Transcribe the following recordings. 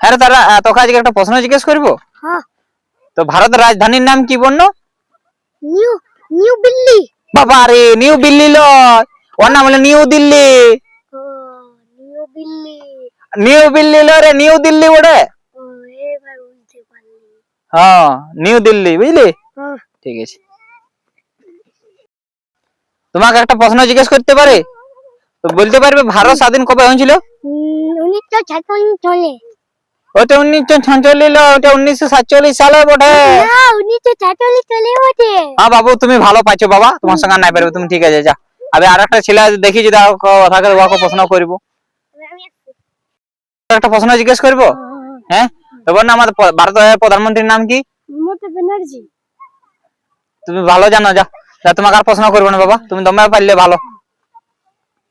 হ্যাঁ রে, তারা তোকে আজকে একটা প্রশ্ন জিজ্ঞেস করবো। হ্যাঁ। তো ভারতের রাজধানীর নাম কি বললো? New new Delhi. বাবা রে, নিউ দিল্লি লয়, ওর নাম হলো নিউ দিল্লি। ও, নিউ দিল্লি। নিউ দিল্লি লয় রে, নিউ দিল্লি ওরে। ও, এবার বুঝতে পারলি। হ্যাঁ, নিউ দিল্লি, বুঝলি? হ্যাঁ। ঠিক আছে, তোমাকে একটা প্রশ্ন জিজ্ঞেস করতে পারে? তো বলতে পারবে ভারত স্বাধীন কবে হয়েছিল? 1946 ওটা 1946, ওটা 1947 সালে বটে। না, 1946 চলে ওঠে। হ্যাঁ বাবু, তুমি ভালো পাইছো বাবা, তোমার সঙ্গে নাই পারবে তুমি, ঠিক আছে যা। আবে আর একটা ছেলে দেখি যদি থাকে ওকে প্রশ্ন করবো। একটা প্রশ্ন জিজ্ঞেস করবো। হ্যাঁ, এবার না আমাদের ভারতের প্রধানমন্ত্রীর নাম কি? মমতা ব্যানার্জি। তুমি ভালো জানো, যা যা, তোমাকে আর প্রশ্ন করবো না বাবা, তুমি দমে পারলে ভালো।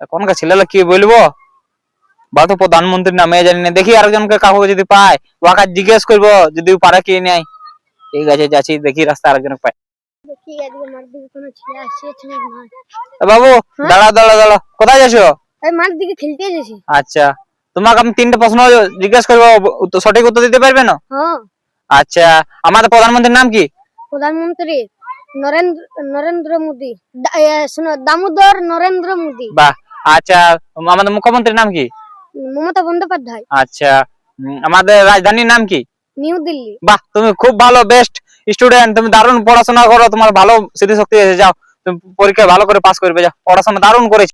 এখনকার ছেলেরা কি বলবো, বা তো প্রধানমন্ত্রীর নামে জানি না, দেখি আরেকজনকে কাউকে যদি পাই ওকে জিজ্ঞেস করবো, যদি পারে কি নেই। ঠিক আছে, যাচ্ছি, দেখি রাস্তা আরেকজনকে পাই। দেখি আজকে মাঠ দিকে কোনো ছেলে আসছে না। বাবু দাঁড়াও দাঁড়াও দাঁড়াও, কোথায় যাচ্ছো? এই মাঠ দিকে খেলতে এসেছি। আচ্ছা, তোমাকে আমি 3টে প্রশ্ন জিজ্ঞেস করবো, সঠিক উত্তর দিতে পারবে না? হ্যাঁ। আচ্ছা, আমাদের প্রধানমন্ত্রীর নাম কি? প্রধানমন্ত্রী নরেন্দ্র মোদী। শোনো, দামোদর নরেন্দ্র মোদী। বাহ। আচ্ছা, আমাদের মুখ্যমন্ত্রীর নাম কি? মমতা বন্দ্যোপাধ্যায়। আচ্ছা, আমাদের রাজধানীর নাম কি? নিউ দিল্লি। বাহ, তুমি খুব ভালো, বেস্ট স্টুডেন্ট, তুমি দারুণ পড়াশোনা করো, তোমার ভালো স্মৃতিশক্তি এসে, যাও তুমি পরীক্ষায় ভালো করে পাস করবে, যাও, পড়াশোনা দারুণ করেছো।